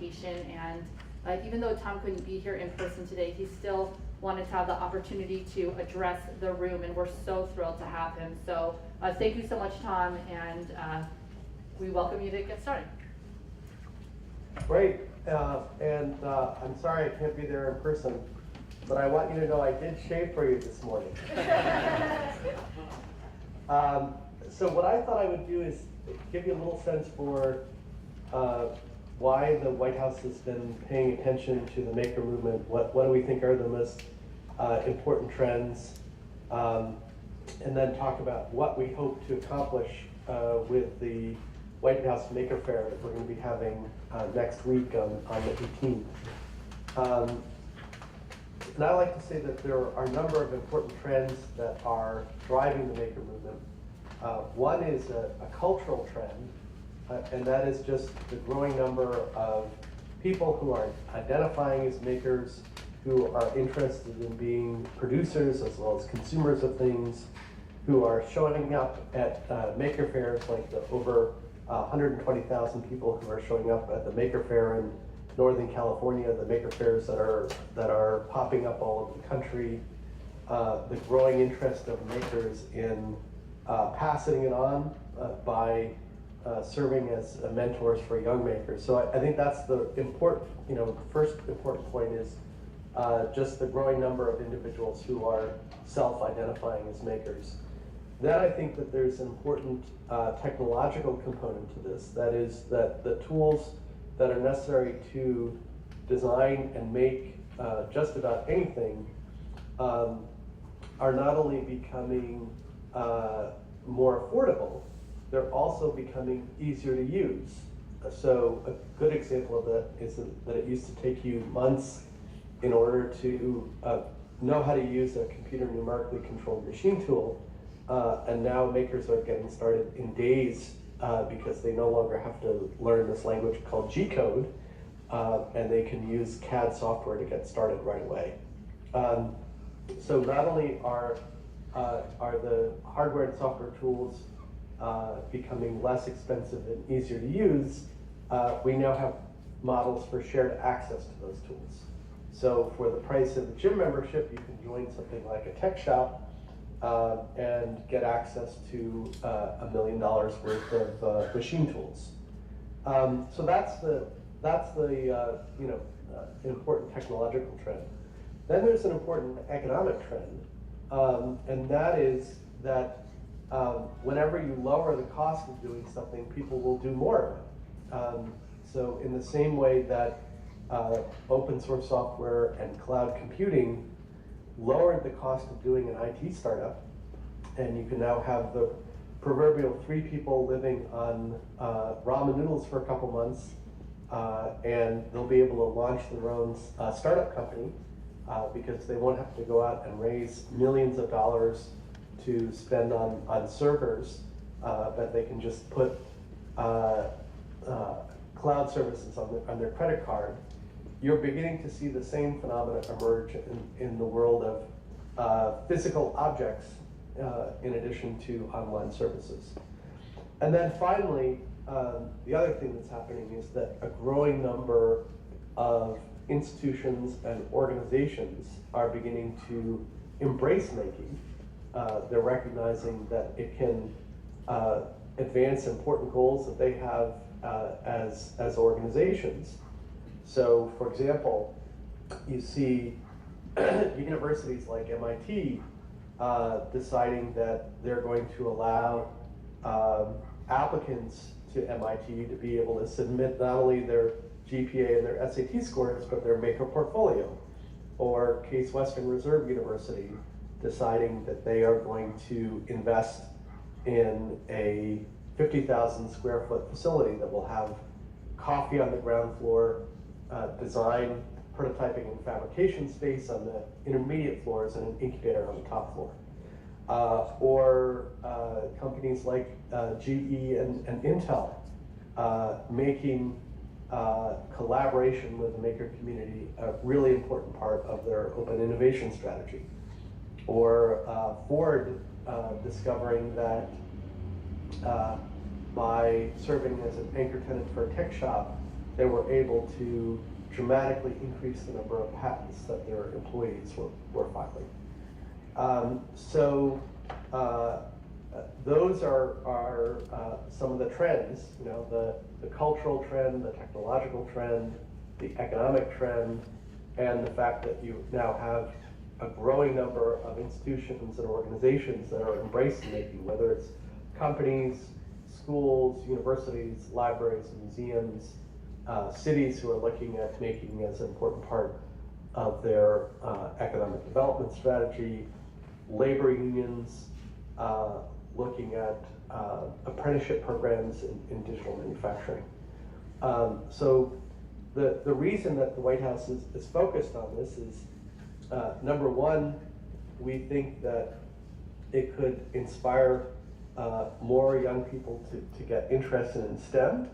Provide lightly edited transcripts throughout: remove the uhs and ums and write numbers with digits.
application, and even though Tom couldn't be here in person today, he still wanted to have the opportunity to address the room, and we're so thrilled to have him. So thank you so much, Tom, and we welcome you to get started. Great, and I'm sorry I can't be there in person, but I want you to know I did shave for you this morning. So what I thought I would do is give you a little sense for why the White House has been paying attention to the maker movement, what do we think are the most important trends, and then talk about what we hope to accomplish with the White House Maker Fair that we're going to be having next week on the 18th. And I like to say that there are a number of important trends that are driving the maker movement. One is a cultural trend, and that is just the growing number of people who are identifying as makers, who are interested in being producers as well as consumers of things, who are showing up at maker fairs, like the over 120,000 people who are showing up at the Maker Fair in Northern California, the Maker Fairs that are popping up all over the country, the growing interest of makers in passing it on by serving as mentors for young makers. So I think that's the important, first important point is just the growing number of individuals who are self-identifying as makers. Then I think that there's an important technological component to this. That is that the tools that are necessary to design and make just about anything are not only becoming more affordable, they're also becoming easier to use. So a good example of that is that it used to take you months in order to know how to use a computer numerically controlled machine tool. And now makers are getting started in days because they no longer have to learn this language called G-code, and they can use CAD software to get started right away. So not only are the hardware and software tools becoming less expensive and easier to use, we now have models for shared access to those tools. So for the price of the gym membership, you can join something like a tech shop and get access to $1 million worth of machine tools. So that's the important technological trend. Then there's an important economic trend, and that is that whenever you lower the cost of doing something, people will do more of it. So in the same way that open source software and cloud computing lowered the cost of doing an IT startup, and you can now have the proverbial 3 people living on ramen noodles for a couple months, and they'll be able to launch their own startup company because they won't have to go out and raise millions of dollars to spend on servers, but they can just put cloud services on their credit card. You're beginning to see the same phenomena emerge in the world of physical objects in addition to online services. And then finally, the other thing that's happening is that a growing number of institutions and organizations are beginning to embrace making. They're recognizing that it can advance important goals that they have as organizations. So, for example, you see universities like MIT deciding that they're going to allow applicants to MIT to be able to submit not only their GPA and their SAT scores, but their maker portfolio. Or Case Western Reserve University deciding that they are going to invest in a 50,000 square foot facility that will have coffee on the ground floor, design, prototyping, and fabrication space on the intermediate floors, and an incubator on the top floor. Or companies like GE and Intel making collaboration with the maker community a really important part of their open innovation strategy. Or Ford discovering that by serving as an anchor tenant for a tech shop, they were able to dramatically increase the number of patents that their employees were filing. Those are some of the trends, the cultural trend, the technological trend, the economic trend, and the fact that you now have a growing number of institutions and organizations that are embracing making, whether it's companies, schools, universities, libraries, museums, cities who are looking at making as an important part of their economic development strategy, labor unions, looking at apprenticeship programs in digital manufacturing. So the reason that the White House is focused on this is, number one, we think that it could inspire more young people to get interested in STEM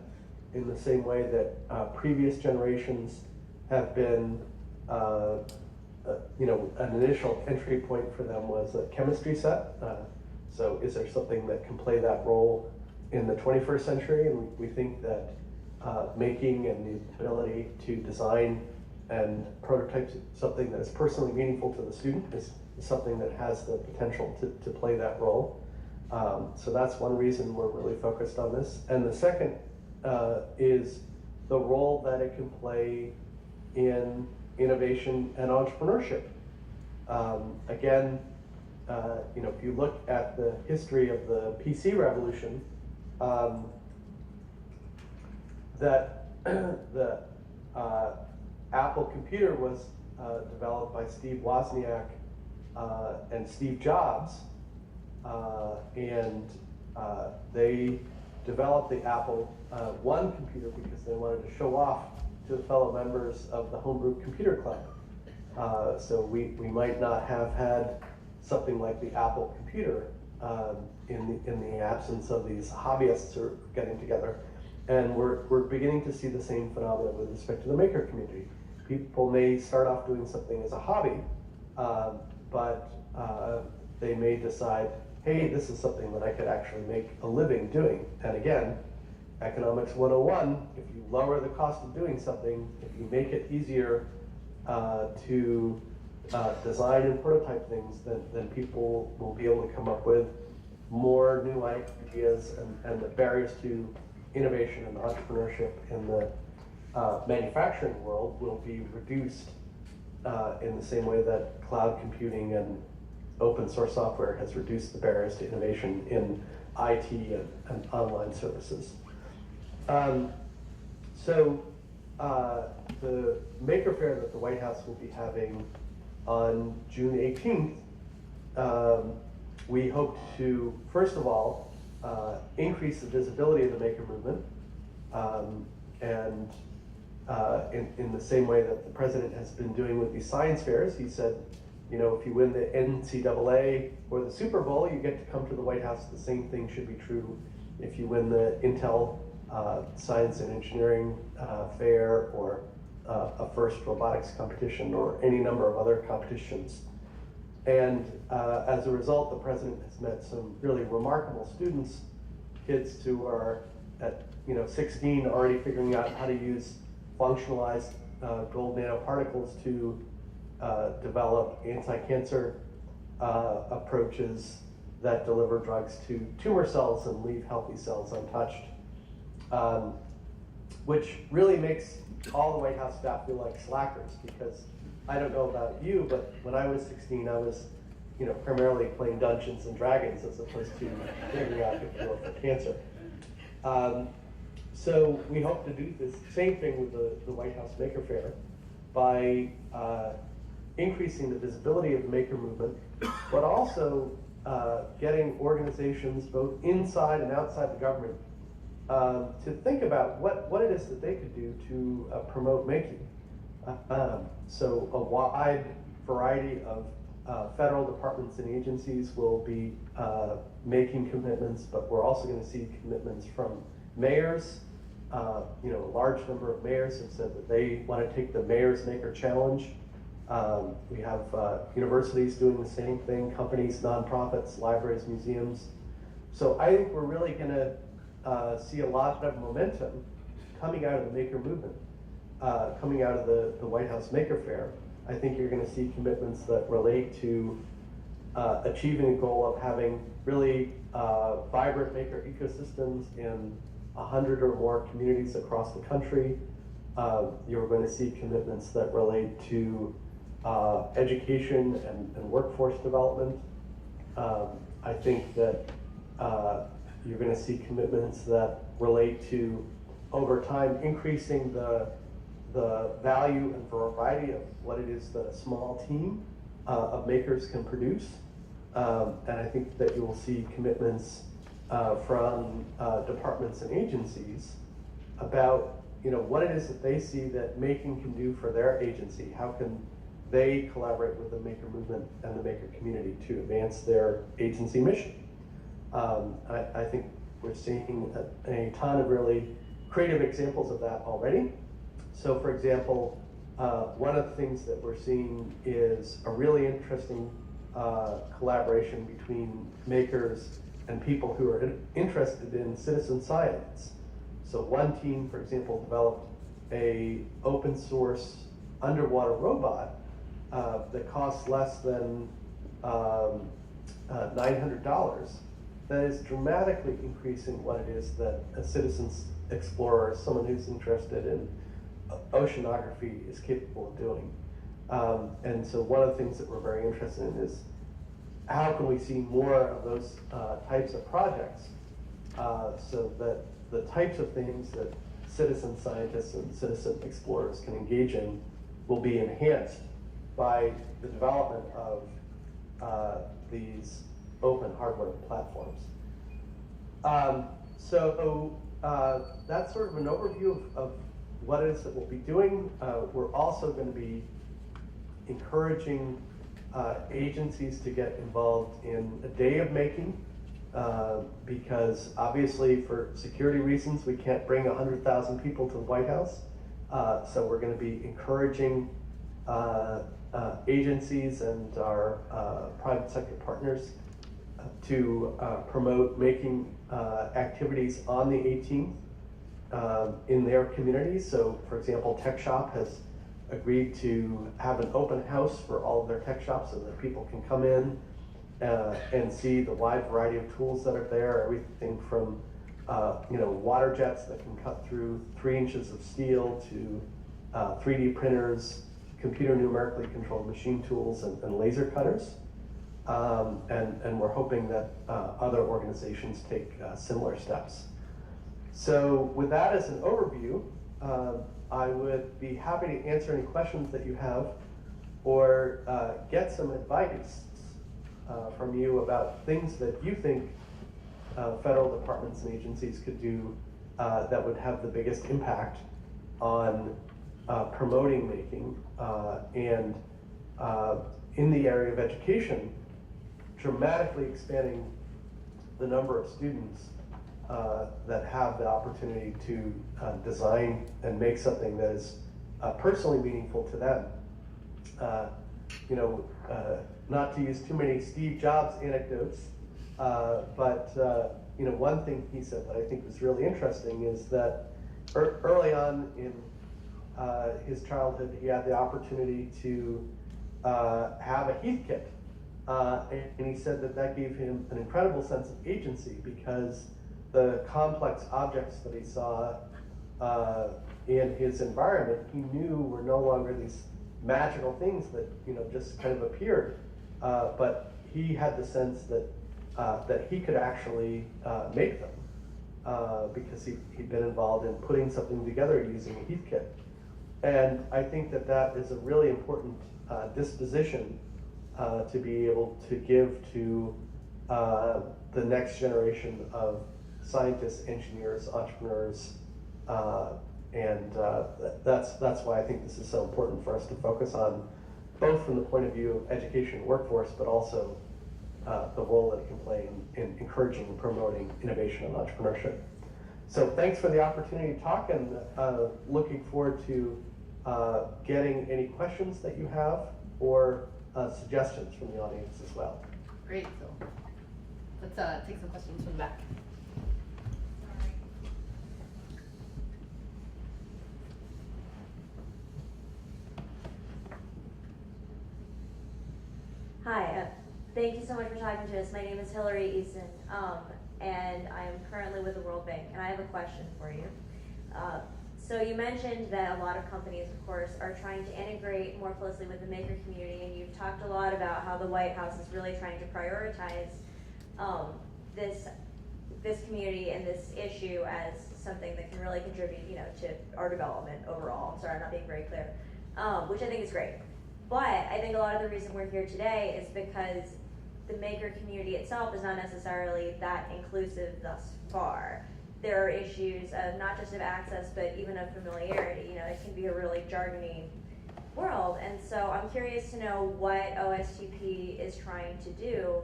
in the same way that previous generations have been, an initial entry point for them was a chemistry set. So is there something that can play that role in the 21st century? And we think that making and the ability to design and prototype something that is personally meaningful to the student is something that has the potential to play that role. So that's one reason we're really focused on this. And the second is the role that it can play in innovation and entrepreneurship. Again, if you look at the history of the PC revolution, that the Apple computer was developed by Steve Wozniak and Steve Jobs, and they developed the Apple I computer because they wanted to show off to the fellow members of the Homebrew Computer Club. So we might not have had something like the Apple computer in the absence of these hobbyists who are getting together. And we're beginning to see the same phenomenon with respect to the maker community. People may start off doing something as a hobby, but they may decide, hey, this is something that I could actually make a living doing. And again, economics 101, if you lower the cost of doing something, if you make it easier to design and prototype things, then people will be able to come up with more new ideas, and the barriers to innovation and entrepreneurship in the manufacturing world will be reduced in the same way that cloud computing and open source software has reduced the barriers to innovation in IT and online services. The Maker Fair that the White House will be having on June 18th, we hope to, first of all, increase the visibility of the maker movement, and in the same way that the president has been doing with these science fairs. He said, if you win the NCAA or the Super Bowl, you get to come to the White House. The same thing should be true if you win the Intel Science and Engineering Fair, or a FIRST robotics competition, or any number of other competitions. And as a result, the president has met some really remarkable students, kids who are at 16 already figuring out how to use functionalized gold nanoparticles to develop anti-cancer approaches that deliver drugs to tumor cells and leave healthy cells untouched, which really makes all the White House staff feel like slackers, because I don't know about you, but when I was 16, I was primarily playing Dungeons and Dragons as opposed to figuring out if you were for cancer. So we hope to do this same thing with the White House Maker Fair by increasing the visibility of the maker movement, but also getting organizations both inside and outside the government to think about what it is that they could do to promote making. So a wide variety of federal departments and agencies will be making commitments, but we're also going to see commitments from mayors. A large number of mayors have said that they want to take the Mayor's Maker Challenge. We have universities doing the same thing, companies, nonprofits, libraries, museums. So I think we're really going to see a lot of momentum coming out of the maker movement, coming out of the White House Maker Fair, I think you're going to see commitments that relate to achieving a goal of having really vibrant maker ecosystems in 100 or more communities across the country. You're going to see commitments that relate to education and workforce development. I think that you're going to see commitments that relate to, over time, increasing the value and variety of what it is that a small team of makers can produce. And I think that you will see commitments from departments and agencies about what it is that they see that making can do for their agency. How can they collaborate with the maker movement and the maker community to advance their agency mission? I think we're seeing a ton of really creative examples of that already. So for example, one of the things that we're seeing is a really interesting collaboration between makers and people who are interested in citizen science. So one team, for example, developed a open source underwater robot that costs less than $900, that is dramatically increasing what it is that a citizen's explorer, someone who's interested in oceanography, is capable of doing. And so one of the things that we're very interested in is how can we see more of those types of projects so that the types of things that citizen scientists and citizen explorers can engage in will be enhanced by the development of these open hardware platforms. So that's sort of an overview of what it is that we'll be doing. We're also going to be encouraging agencies to get involved in a day of making, because obviously for security reasons we can't bring 100,000 people to the White House. So we're going to be encouraging agencies and our private sector partners to promote making activities on the 18th in their communities. So for example, Tech Shop has agreed to have an open house for all of their tech shops so that people can come in and see the wide variety of tools that are there, everything from water jets that can cut through 3 inches of steel to 3D printers, computer numerically controlled machine tools, and laser cutters. And we're hoping that other organizations take similar steps. So with that as an overview, I would be happy to answer any questions that you have or get some advice from you about things that you think federal departments and agencies could do that would have the biggest impact on promoting making and in the area of education, dramatically expanding the number of students that have the opportunity to design and make something that is personally meaningful to them. Not to use too many Steve Jobs anecdotes, but one thing he said that I think was really interesting is that early on in his childhood, he had the opportunity to have a Heathkit. And he said that that gave him an incredible sense of agency because the complex objects that he saw in his environment, he knew were no longer these magical things that just kind of appeared, but he had the sense that that he could actually make them because he'd been involved in putting something together using a Heathkit. And I think that that is a really important disposition to be able to give to the next generation of scientists, engineers, entrepreneurs, and that's why I think this is so important for us to focus on, both from the point of view of education and workforce, but also the role that it can play in encouraging and promoting innovation and entrepreneurship. So thanks for the opportunity to talk, and looking forward to getting any questions that you have or suggestions from the audience as well. Great, so let's take some questions from the back. Hi, thank you so much for talking to us. My name is Hillary Easton, and I am currently with the World Bank, and I have a question for you. So you mentioned that a lot of companies, of course, are trying to integrate more closely with the maker community, and you've talked a lot about how the White House is really trying to prioritize this community and this issue as something that can really contribute, to our development overall. I'm sorry, I'm not being very clear, which I think is great. But I think a lot of the reason we're here today is because the maker community itself is not necessarily that inclusive thus far. There are issues of not just of access, but even of familiarity. It can be a really jargony world. And so I'm curious to know what OSTP is trying to do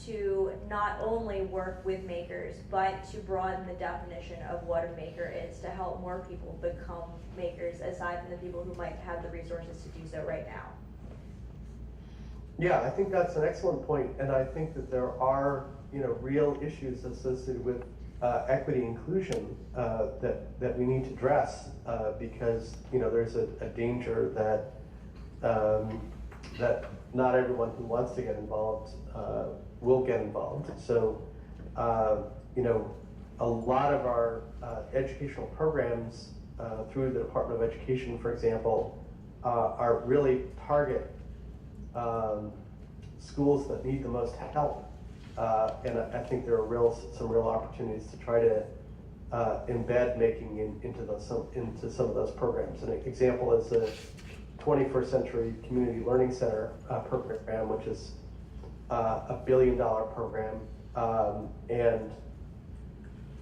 to not only work with makers, but to broaden the definition of what a maker is, to help more people become makers, aside from the people who might have the resources to do so right now. Yeah, I think that's an excellent point, and I think that there are real issues associated with equity inclusion that we need to address because there's a danger that not everyone who wants to get involved will get involved. So a lot of our educational programs through the Department of Education, for example, are really target schools that need the most help. And I think there are some real opportunities to try to embed making into some of those programs. An example is the 21st Century Community Learning Center program, which is $1 billion program. And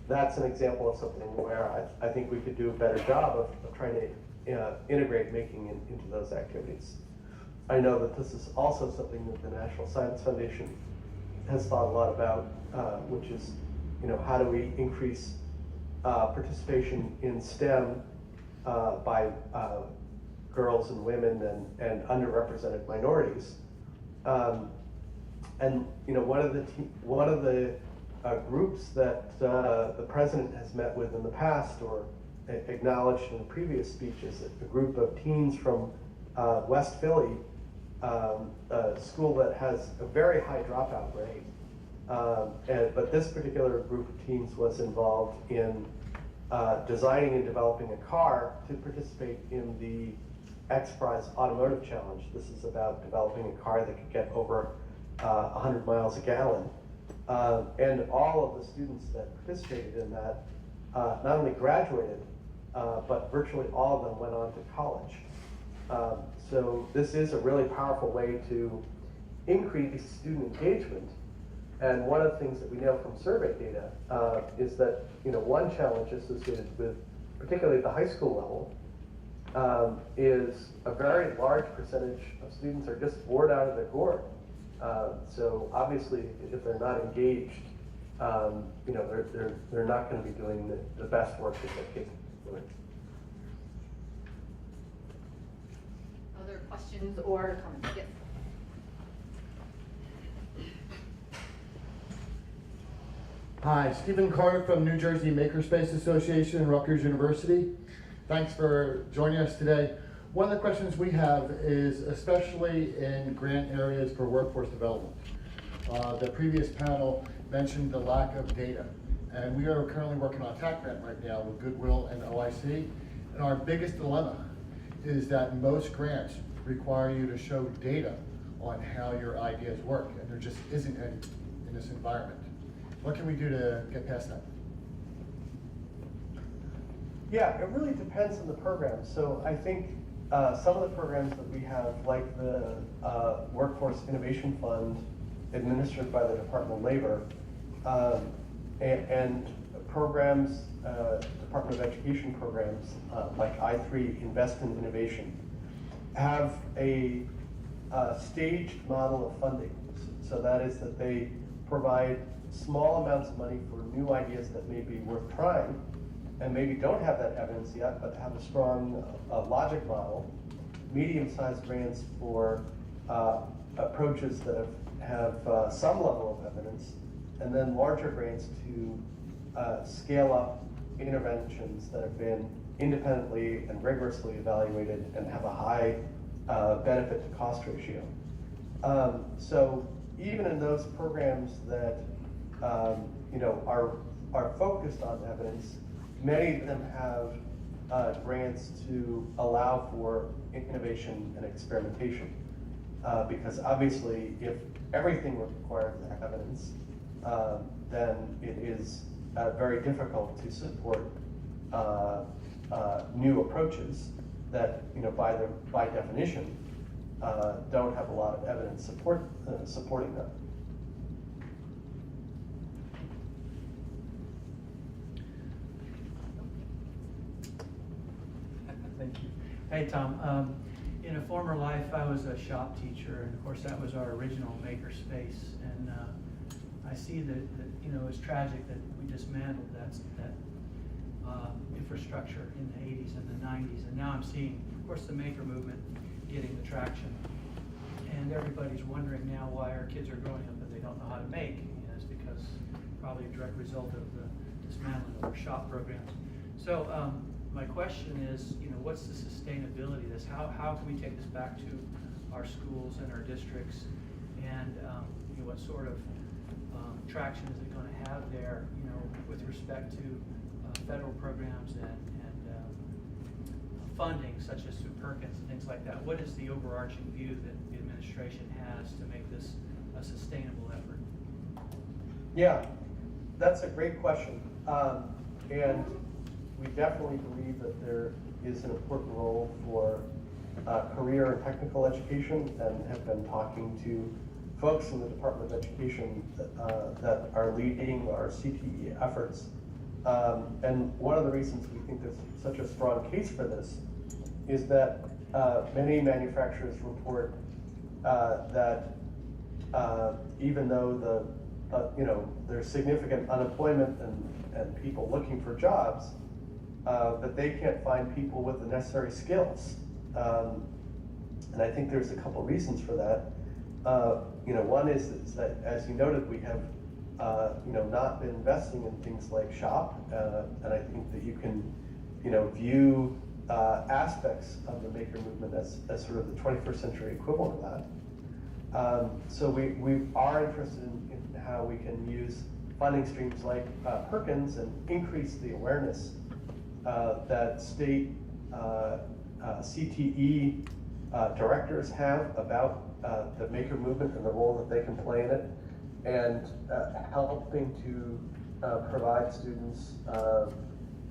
that's an example of something where I think we could do a better job of trying to integrate making into those activities. I know that this is also something that the National Science Foundation has thought a lot about, which is, how do we increase participation in STEM by girls and women and underrepresented minorities. And one of the groups that the president has met with in the past or acknowledged in a previous speech is a group of teens from West Philly, a school that has a very high dropout rate. But this particular group of teens was involved in designing and developing a car to participate in the X Prize Automotive Challenge. This is about developing a car that could get over 100 miles a gallon. And all of the students that participated in that not only graduated, but virtually all of them went on to college. So this is a really powerful way to increase student engagement. And one of the things that we know from survey data is that one challenge associated with, particularly at the high school level, is a very large percentage of students are just bored out of their gourd. So obviously, if they're not engaged, they're not going to be doing the best work that they're capable of doing. Other questions or comments? Yes. Hi, Stephen Carter from New Jersey Makerspace Association and Rutgers University. Thanks for joining us today. One of the questions we have is especially in grant areas for workforce development. The previous panel mentioned the lack of data, and we are currently working on a TAC grant right now with Goodwill and OIC, and our biggest dilemma is that most grants require you to show data on how your ideas work, and there just isn't any in this environment. What can we do to get past that? Yeah, it really depends on the program. So I think some of the programs that we have, like the Workforce Innovation Fund administered by the Department of Labor, and programs, Department of Education programs like I3 Invest in Innovation, have a staged model of funding. So that is that they provide small amounts of money for new ideas that may be worth trying and maybe don't have that evidence yet, but have a strong logic model, medium-sized grants for approaches that have some level of evidence, and then larger grants to scale up interventions that have been independently and rigorously evaluated and have a high benefit to cost ratio. So even in those programs that are focused on evidence, many of them have grants to allow for innovation and experimentation. Because obviously, if everything requires evidence, then it is very difficult to support new approaches that, by definition, don't have a lot of evidence supporting them. Thank you. Hey, Tom. In a former life, I was a shop teacher, and of course, that was our original makerspace. And I see that it's tragic that we dismantled that infrastructure in the 80s and the 90s. And now I'm seeing, of course, the maker movement getting the traction. And everybody's wondering now why our kids are growing up and they don't know how to make. It's because probably a direct result of the dismantling of our shop programs. So my question is, what's the sustainability of this? How can we take this back to our schools and our districts? And what sort of traction is it going to have there, with respect to federal programs and funding, such as through Perkins and things like that? What is the overarching view that the administration has to make this a sustainable effort? Yeah, that's a great question. And we definitely believe that there is an important role for career and technical education, and have been talking to folks in the Department of Education that are leading our CTE efforts. And one of the reasons we think there's such a strong case for this is that many manufacturers report that even though there's significant unemployment and people looking for jobs, that they can't find people with the necessary skills. And I think there's a couple reasons for that. One is that, as you noted, we have not been investing in things like shop, and I think that you can view aspects of the maker movement as sort of the 21st century equivalent of that. So we are interested in how we can use funding streams like Perkins and increase the awareness that state CTE directors have about the maker movement and the role that they can play in it, and helping to provide students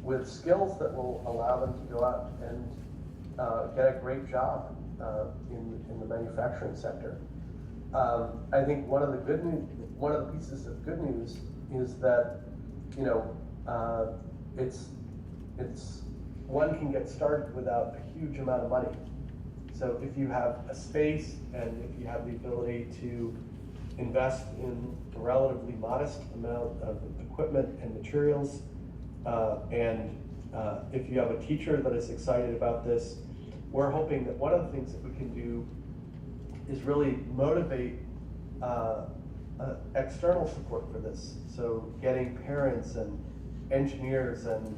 with skills that will allow them to go out and get a great job in the manufacturing sector. I think one of the pieces of good news is that it's one can get started without a huge amount of money. So if you have a space and if you have the ability to invest in a relatively modest amount of equipment and materials, and if you have a teacher that is excited about this, we're hoping that one of the things that we can do is really motivate external support for this. So getting parents and engineers and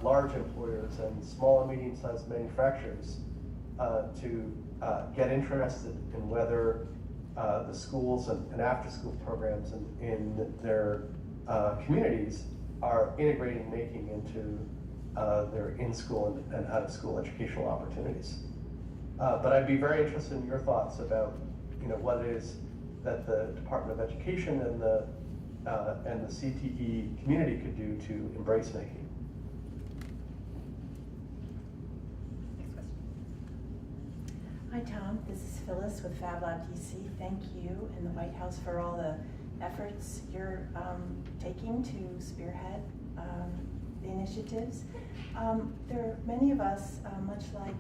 large employers and small and medium-sized manufacturers to get interested in whether the schools and after-school programs in their communities are integrating making into their in-school and out-of-school educational opportunities. But I'd be very interested in your thoughts about what it is that the Department of Education and the CTE community could do to embrace making. Hi Tom, this is Phyllis with Fab Lab DC. Thank you and the White House for all the efforts you're taking to spearhead the initiatives. There are many of us, much like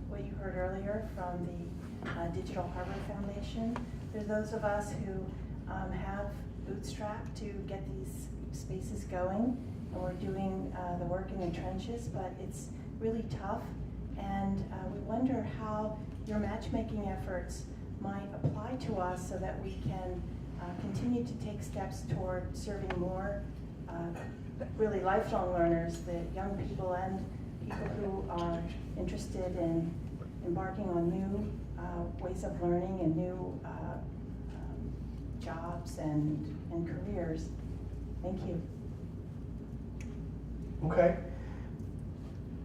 what you heard earlier from the Digital Harbor Foundation. There are those of us who have bootstrapped to get these spaces going, and we're doing the work in the trenches, but it's really tough. And we wonder how your matchmaking efforts might apply to us so that we can continue to take steps toward serving more really lifelong learners, the young people and people who are interested in embarking on new ways of learning and new jobs and careers. Thank you. Okay.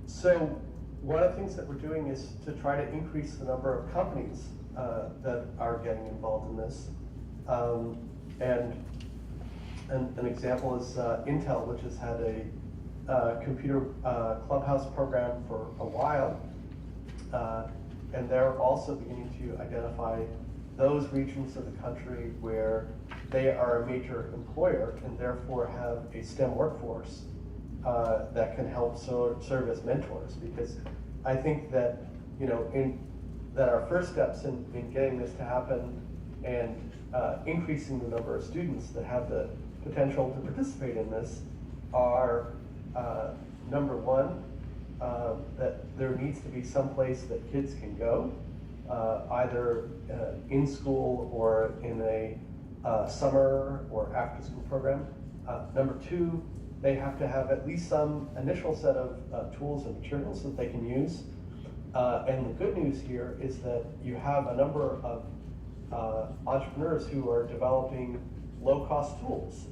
So one of the things that we're doing is to try to increase the number of companies that are getting involved in this. And an example is Intel, which has had a computer clubhouse program for a while. And they're also beginning to identify those regions of the country where they are a major employer and therefore have a STEM workforce that can help serve as mentors. Because I think that, you know, that our first steps in getting this to happen and increasing the number of students that have the potential to participate in this are, number one, that there needs to be some place that kids can go, either in school or in a summer or after school program. Number two, they have to have at least some initial set of tools and materials that they can use. And the good news here is that you have a number of entrepreneurs who are developing low-cost tools.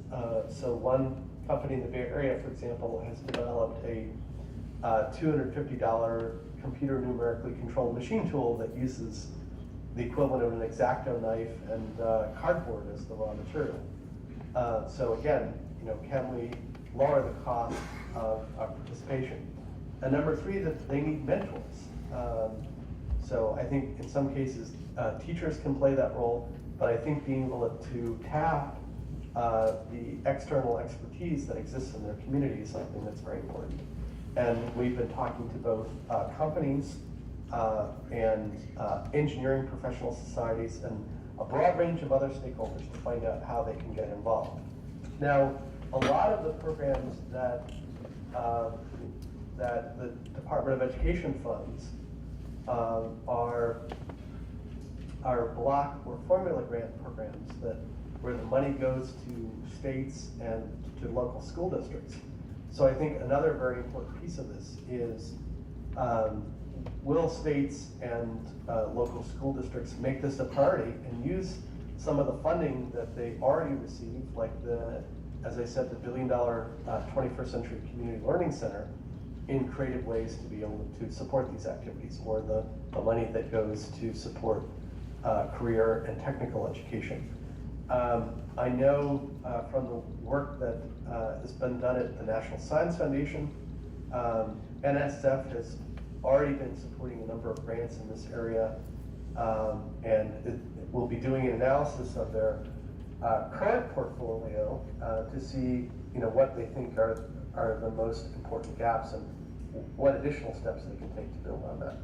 So one company in the Bay Area, for example, has developed a $250 computer numerically controlled machine tool that uses the equivalent of an X-Acto knife and cardboard as the raw material. So again, you know, can we lower the cost of participation? And number three, that they need mentors. So I think in some cases, teachers can play that role, but I think being able to tap the external expertise that exists in their community is something that's very important. And we've been talking to both companies and engineering professional societies and a broad range of other stakeholders to find out how they can get involved. Now, a lot of the programs that that the Department of Education funds are block or formula grant programs where the money goes to states and to local school districts. So I think another very important piece of this is will states and local school districts make this a priority and use some of the funding that they already receive, like as I said, the $1 billion 21st Century Community Learning Center, in creative ways to be able to support these activities, or the money that goes to support career and technical education. I know from the work that has been done at the National Science Foundation, NSF has already been supporting a number of grants in this area, and it will be doing an analysis of their current portfolio to see, you know, what they think are the most important gaps and what additional steps they can take to build on that.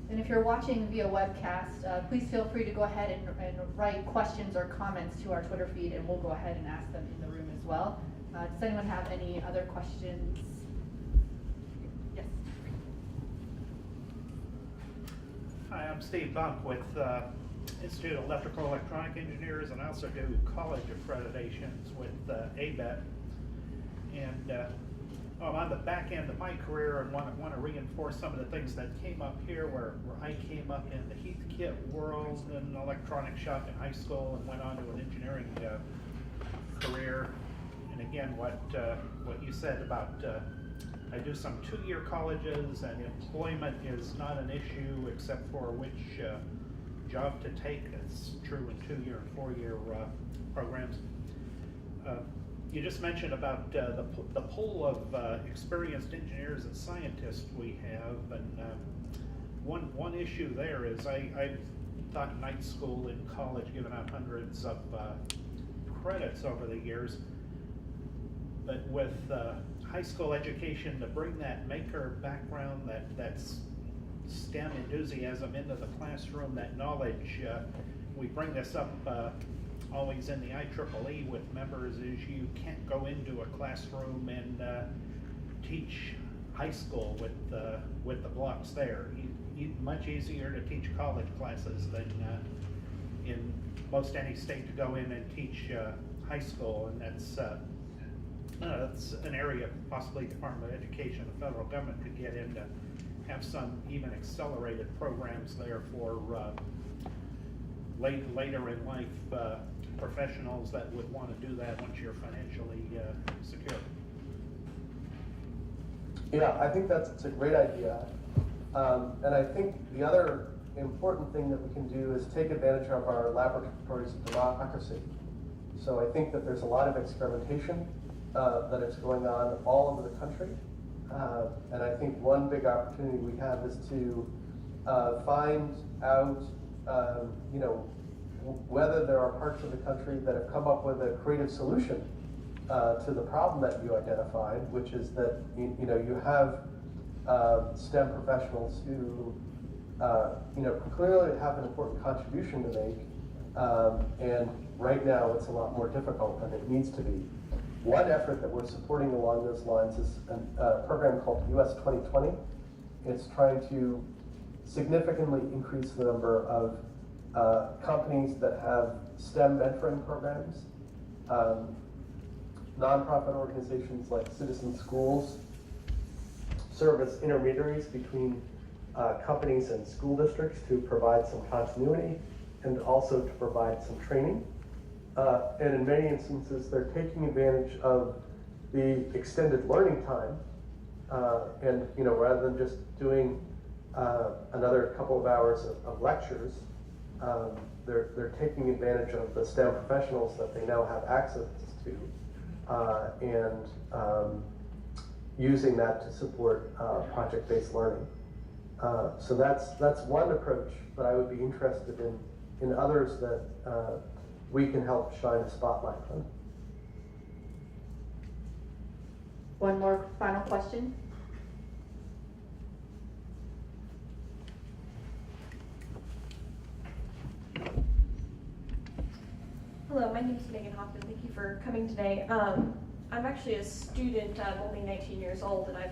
And if you're watching via webcast, please feel free to go ahead and write questions or comments to our Twitter feed, and we'll go ahead and ask them in the room as well. Does anyone have any other questions? Yes. Hi, I'm Steve Bump with Institute of Electrical Electronic Engineers, and I also do college accreditations with ABET. And I'm on the back end of my career and want to reinforce some of the things that came up here where I came up in the Heathkit world in an electronic shop in high school and went on to an engineering career. And again, what you said about I do some 2-year colleges and employment is not an issue except for which job to take. That's true in 2-year and 4-year programs. You just mentioned about the pool of experienced engineers and scientists we have, and one issue there is I've taught night school in college, given out hundreds of credits over the years, but with high school education, to bring that maker background, that's STEM enthusiasm into the classroom, that knowledge, we bring this up always in the IEEE with members, is you can't go into a classroom and teach high school with the blocks there. Much easier to teach college classes than in most any state to go in and teach high school, and that's an area possibly Department of Education, the federal government could get into have some even accelerated programs there for later in life professionals that would want to do that once you're financially secure. Yeah, I think it's a great idea. And I think the other important thing that we can do is take advantage of our laboratories of democracy. So I think that there's a lot of experimentation that is going on all over the country. And I think one big opportunity we have is to find out, whether there are parts of the country that have come up with a creative solution to the problem that you identified, which is that you have STEM professionals who clearly have an important contribution to make, and right now it's a lot more difficult than it needs to be. One effort that we're supporting along those lines is a program called US 2020. It's trying to significantly increase the number of companies that have STEM mentoring programs. Nonprofit organizations like Citizen Schools serve as intermediaries between companies and school districts to provide some continuity and also to provide some training. And in many instances, they're taking advantage of the extended learning time, and rather than just doing another couple of hours of lectures, they're taking advantage of the STEM professionals that they now have access to, and using that to support project-based learning. So that's one approach, but I would be interested in others that we can help shine a spotlight on. One more final question. Hello, my name is Megan Hoffman. Thank you for coming today. I'm actually a student. I'm only 19 years old, and I've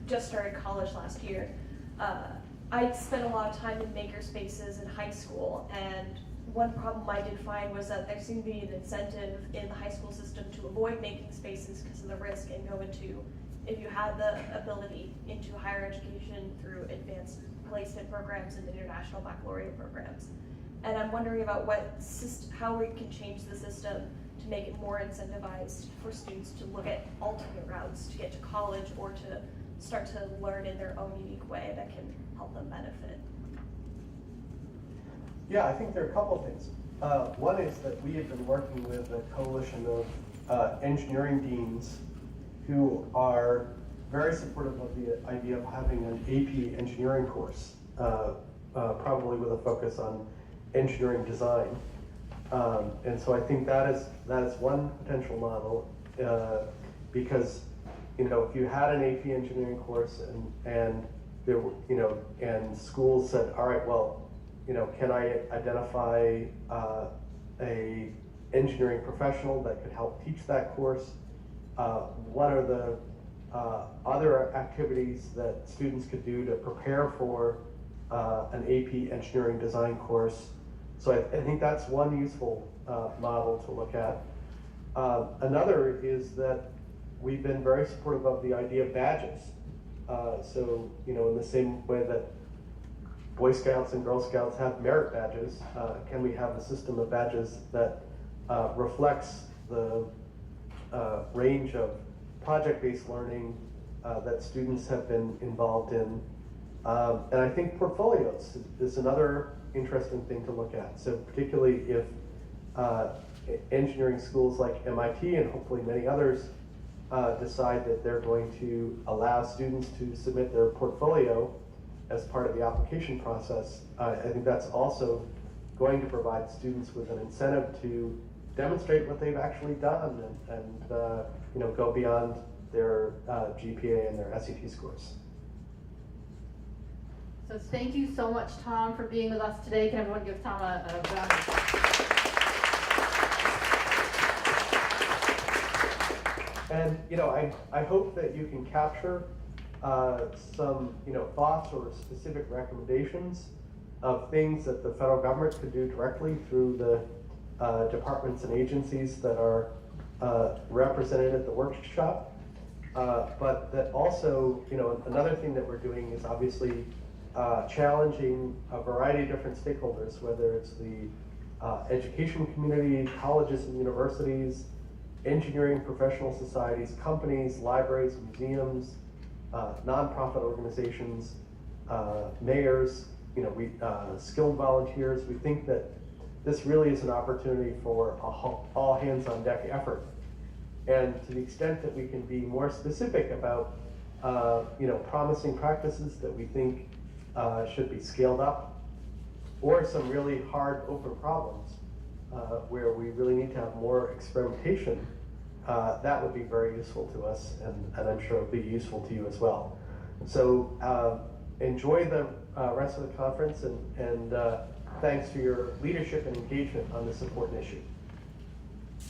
just started college last year. I spent a lot of time in maker spaces in high school, and one problem I did find was that there seemed to be an incentive in the high school system to avoid making spaces because of the risk and go into, if you had the ability, into higher education through advanced placement programs and international baccalaureate programs. And I'm wondering about how we can change the system to make it more incentivized for students to look at alternate routes to get to college or to start to learn in their own unique way that can help them benefit. Yeah, I think there are a couple of things. One is that we have been working with a coalition of engineering deans who are very supportive of the idea of having an AP engineering course, probably with a focus on engineering design. And so I think that is one potential model, because if you had an AP engineering course and there were, and schools said, all right, well, can I identify a engineering professional that could help teach that course? What are the other activities that students could do to prepare for an AP engineering design course? So I think that's one useful model to look at. Another is that we've been very supportive of the idea of badges. So, in the same way that Boy Scouts and Girl Scouts have merit badges, can we have a system of badges that reflects the range of project-based learning that students have been involved in? And I think portfolios is another interesting thing to look at. So particularly if engineering schools like MIT and hopefully many others decide that they're going to allow students to submit their portfolio as part of the application process, I think that's also going to provide students with an incentive to demonstrate what they've actually done and go beyond their GPA and their SAT scores. So thank you so much, Tom, for being with us today. Can everyone give Tom a round of applause? And I hope that you can capture some thoughts or specific recommendations of things that the federal government could do directly through the departments and agencies that are represented at the workshop. but that also, you know, another thing that we're doing is obviously challenging a variety of different stakeholders, whether it's the education community, colleges and universities, engineering professional societies, companies, libraries, museums, nonprofit organizations, mayors, you know, skilled volunteers. We think that this really is an opportunity for a all hands on deck effort. And to the extent that we can be more specific about, you know, promising practices that we think should be scaled up, or some really hard open problems where we really need to have more experimentation, that would be very useful to us, and I'm sure it'll be useful to you as well. So enjoy the rest of the conference, and thanks for your leadership and engagement on this important issue.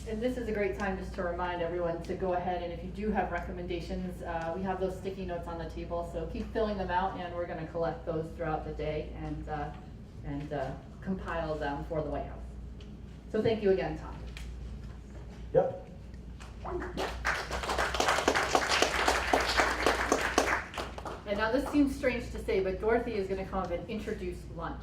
And this is a great time just to remind everyone to go ahead, and if you do have recommendations, we have those sticky notes on the table, so keep filling them out, and we're going to collect those throughout the day and compile them for the White House. So thank you again, Tom. Yep. And now this seems strange to say, but Dorothy is going to come up and introduce lunch.